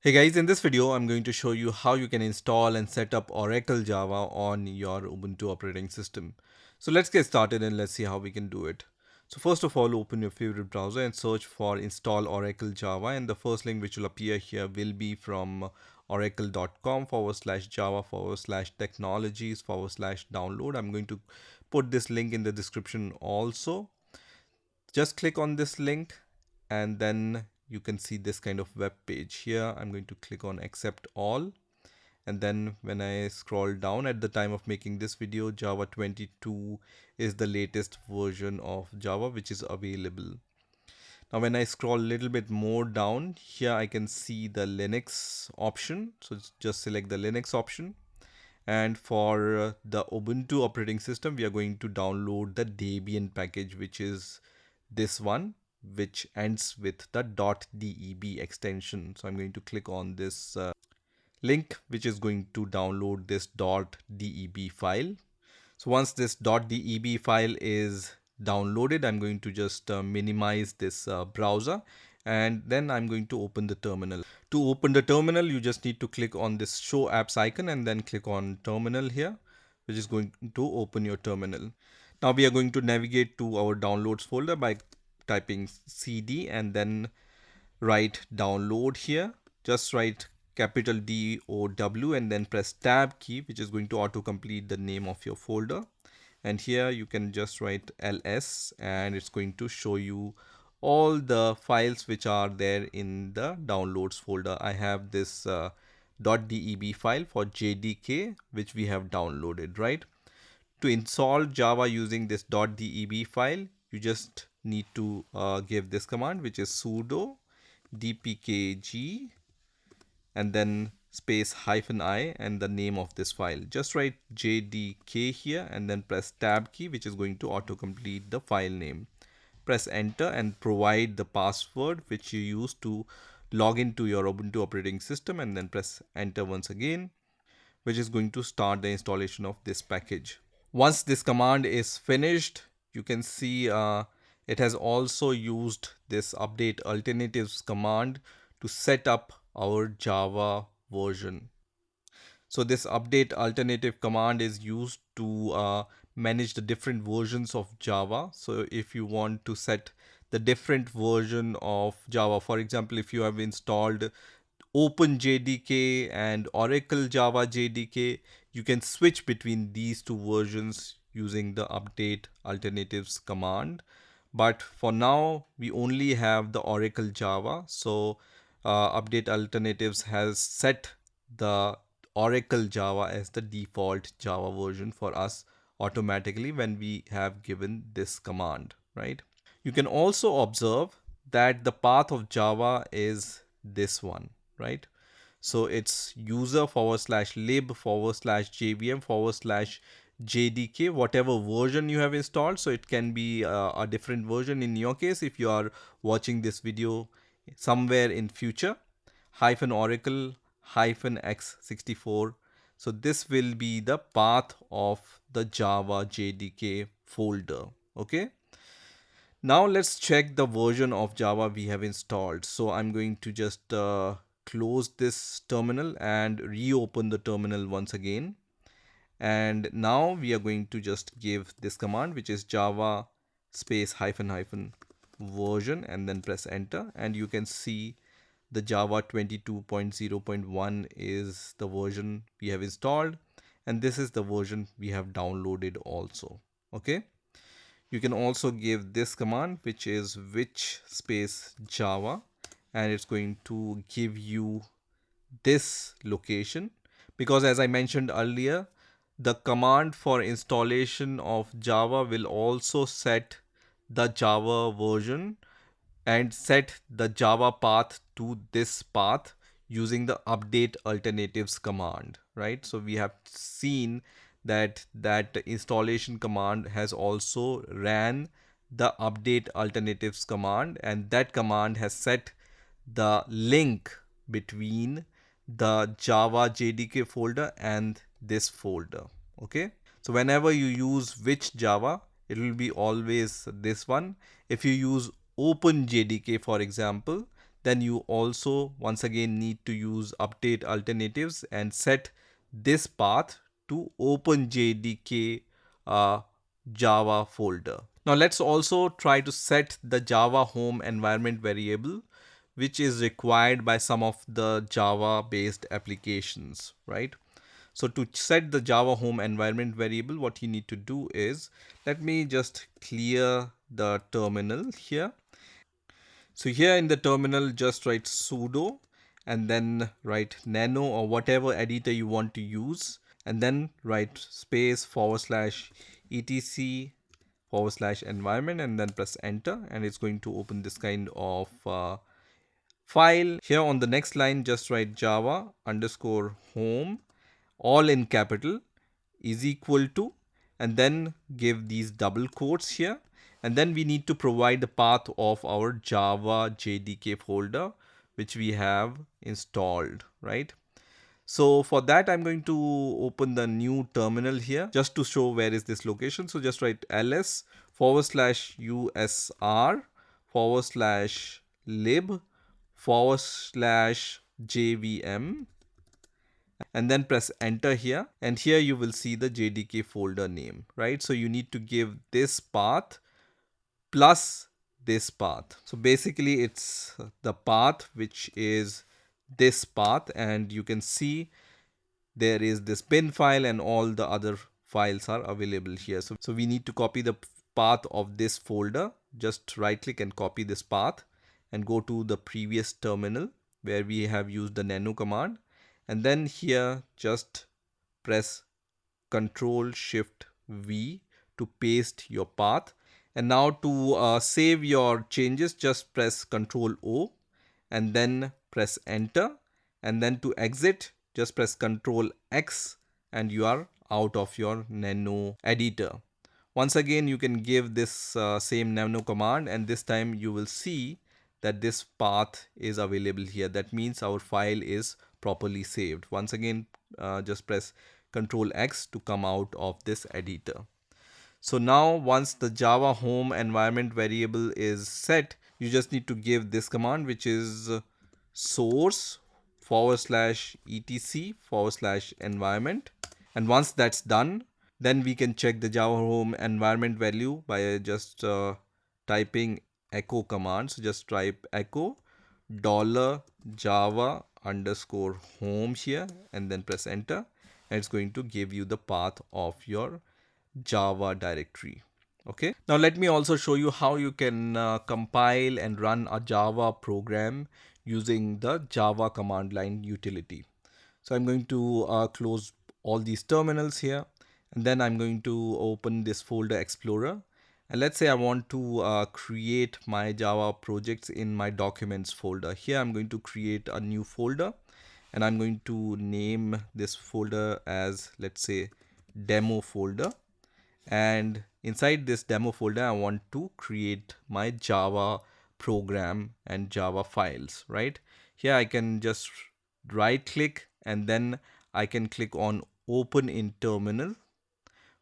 Hey guys, in this video, I'm going to show you how you can install and set up Oracle Java on your Ubuntu operating system. So let's get started and let's see how we can do it. So first of all, open your favorite browser and search for install Oracle Java. And the first link which will appear here will be from oracle.com/java/technologies/download. I'm going to put this link in the description also. Just click on this link and then you can see this kind of web page here. I'm going to click on accept all, and then when I scroll down, at the time of making this video, Java 22 is the latest version of Java which is available. Now when I scroll a little bit more down here, I can see the Linux option, so just select the Linux option. And for the Ubuntu operating system, we are going to download the Debian package, which is this one, which ends with the .deb extension. So I'm going to click on this link, which is going to download this .deb file. So once this .deb file is downloaded, I'm going to just minimize this browser, and then I'm going to open the terminal. To open the terminal, you just need to click on this show apps icon and then click on terminal here, which is going to open your terminal. Now we are going to navigate to our downloads folder by typing cd and then write download here. Just write capital DOW and then press tab key, which is going to auto complete the name of your folder. And here you can just write ls and it's going to show you all the files which are there in the downloads folder. I have this .deb file for JDK which we have downloaded, right? To install Java using this .deb file, you just need to give this command, which is sudo dpkg and then space -i and the name of this file. Just write JDK here and then press tab key, which is going to autocomplete the file name. Press enter and provide the password which you use to log into your Ubuntu operating system, and then press enter once again, which is going to start the installation of this package. Once this command is finished, you can see it has also used this update alternatives command to set up our Java version. So this update alternative command is used to manage the different versions of Java. So if you want to set the different version of Java, for example, if you have installed OpenJDK and Oracle Java JDK, you can switch between these two versions using the update alternatives command. But for now, we only have the Oracle Java. So update alternatives has set the Oracle Java as the default Java version for us automatically when we have given this command, right? You can also observe that the path of Java is this one, right? So it's user/lib/jvm/jdk, whatever version you have installed. So it can be a different version in your case if you are watching this video somewhere in future, -oracle -x64. So this will be the path of the Java JDK folder. Okay. Now let's check the version of Java we have installed. So I'm going to just close this terminal and reopen the terminal once again. And now we are going to just give this command, which is java space --version, and then press enter. And you can see the Java 22.0.1 is the version we have installed. And this is the version we have downloaded also. Okay. You can also give this command, which is which space Java, and it's going to give you this location, because as I mentioned earlier, the command for installation of Java will also set the Java version and set the Java path to this path using the update alternatives command, right? So we have seen that installation command has also ran the update alternatives command, and that command has set the link between the Java JDK folder and this folder. Okay, so whenever you use which Java, it will be always this one. If you use OpenJDK, for example, then you also once again need to use update alternatives and set this path to OpenJDK Java folder. Now let's also try to set the Java home environment variable, which is required by some of the Java based applications, right? So to set the Java home environment variable, what you need to do is, let me just clear the terminal here. So here in the terminal, just write sudo and then write nano or whatever editor you want to use, and then write space /etc /environment and then press enter, and it's going to open this kind of file. Here on the next line, just write java underscore home, all in capital, is equal to, and then give these double quotes here. And then we need to provide the path of our Java JDK folder, which we have installed, right? So for that, I'm going to open the new terminal here just to show where is this location. So just write ls /usr /lib/jvm and then press enter here, and here you will see the JDK folder name, right? So you need to give this path plus this path. So basically it's the path which is this path, and you can see there is this bin file and all the other files are available here. So we need to copy the path of this folder. Just right click and copy this path and go to the previous terminal where we have used the nano command, and then here just press Ctrl Shift V to paste your path. And now to save your changes, just press Ctrl O and then press enter, and then to exit just press Ctrl X and you are out of your nano editor. Once again, you can give this same nano command, and this time you will see that this path is available here. That means our file is properly saved. Once again, just press Ctrl X to come out of this editor. So now once the Java home environment variable is set, you just need to give this command, which is source /etc/environment. And once that's done, then we can check the Java home environment value by just typing echo command. So just type echo $java underscore home here and then press enter, and it's going to give you the path of your Java directory. Okay, now let me also show you how you can compile and run a Java program using the Java command line utility. So I'm going to close all these terminals here, and then I'm going to open this folder explorer, and let's say I want to create my Java projects in my documents folder. Here I'm going to create a new folder, and I'm going to name this folder as, let's say, demo folder. And inside this demo folder, I want to create my Java program and Java files, right? Here I can just right click and then I can click on open in terminal,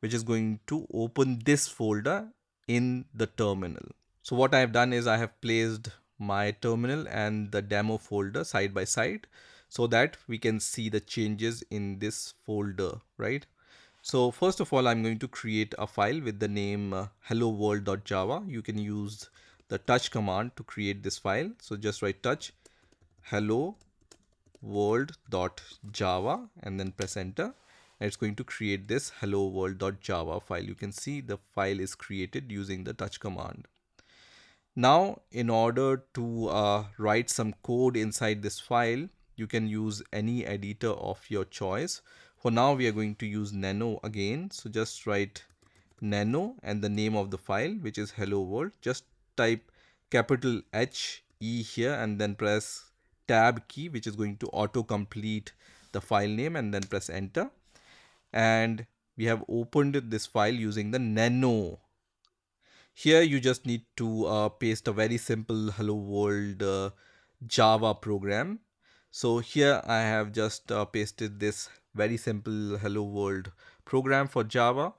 which is going to open this folder in the terminal. So what I have done is I have placed my terminal and the demo folder side by side so that we can see the changes in this folder, right? So first of all, I'm going to create a file with the name hello world.java. You can use the touch command to create this file. So just write touch hello world.java and then press enter. And it's going to create this hello world.java file. You can see the file is created using the touch command. Now, in order to write some code inside this file, you can use any editor of your choice. For now, we are going to use nano again. So just write nano and the name of the file, which is hello world. Just type capital HE here and then press tab key, which is going to auto-complete the file name, and then press enter. And we have opened this file using the nano. Here you just need to paste a very simple hello world Java program. So here I have just pasted this very simple hello world program for Java,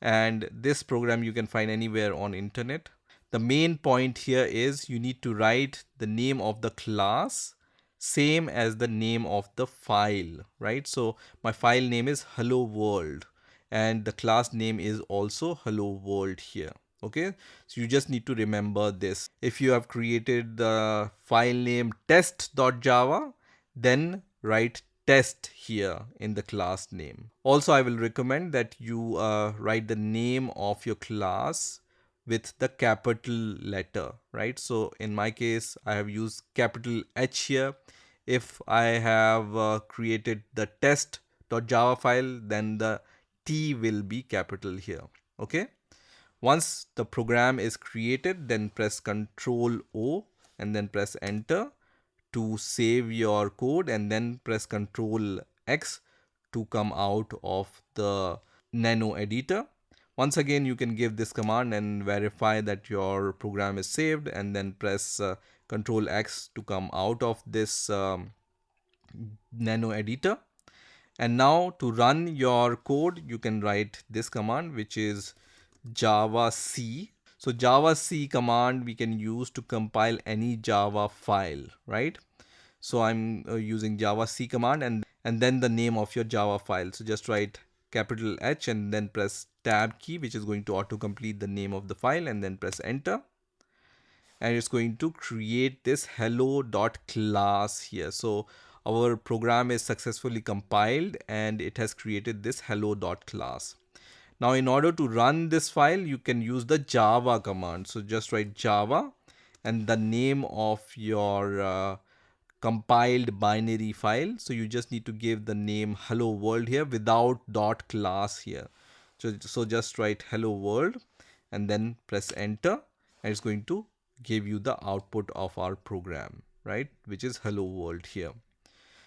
and this program you can find anywhere on internet. the main point here is you need to write the name of the class same as the name of the file, right? So my file name is hello world and the class name is also hello world here. Okay, so you just need to remember this. If you have created the file name test.java, then write test here in the class name. Also, I will recommend that you write the name of your class with the capital letter, right? So in my case, I have used capital H here. If I have created the test.java file, then the T will be capital here. Okay. Once the program is created, then press Ctrl O and then press enter to save your code, and then press Ctrl X to come out of the nano editor. Once again, you can give this command and verify that your program is saved, and then press Ctrl X to come out of this nano editor. And now to run your code, you can write this command, which is Java C. So Java C command we can use to compile any Java file, right? So I'm using Java C command and then the name of your Java file. So just write capital H and then press tab key, which is going to auto complete the name of the file, and then press enter. And it's going to create this hello.class here. So our program is successfully compiled and it has created this hello.class. Now in order to run this file, you can use the Java command. So just write Java and the name of your compiled binary file. So you just need to give the name hello world here without dot class here. So just write hello world and then press enter, and it's going to give you the output of our program, right? Which is hello world here.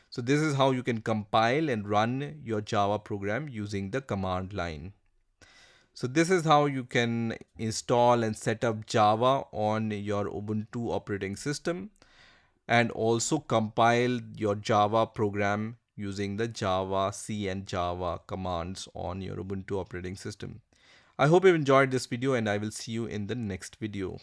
So this is how you can compile and run your Java program using the command line. So this is how you can install and set up Java on your Ubuntu operating system, and also compile your Java program using the Java C and Java commands on your Ubuntu operating system. I hope you've enjoyed this video, and I will see you in the next video.